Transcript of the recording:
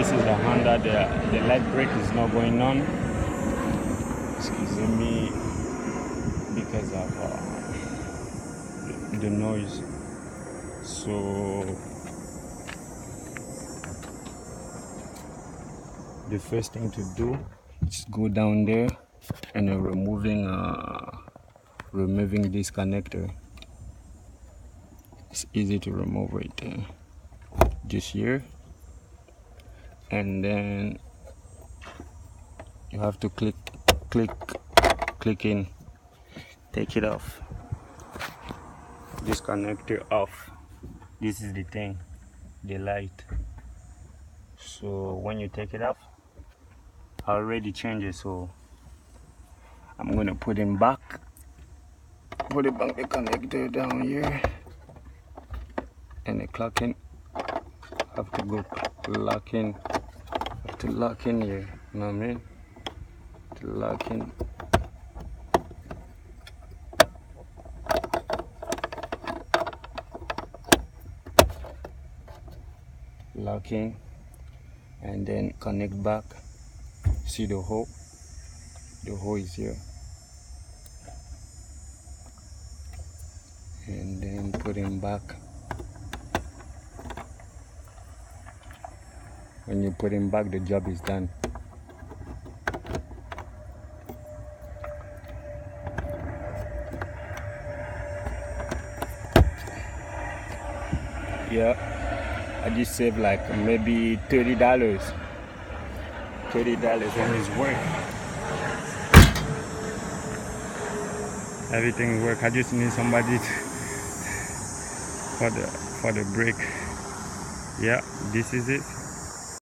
This is the Honda. The light brake is not going on. Excuse me, because of the noise. So the first thing to do is go down there and removing this connector. It's easy to remove right there, just here, and then you have to click in, take it off, this connector off. This is the thing, the light. So when you take it off, I already changed it, so I'm gonna put it back, the connector down here, and the clocking have to go lock in, here, you know what I mean? To lock in. Locking, and then connect back. See the hole? The hole is here. And then put him back. When you put him back, the job is done. Yeah, I just saved like maybe $30. And it's work. Everything work. I just need somebody for the brake. Yeah, this is it.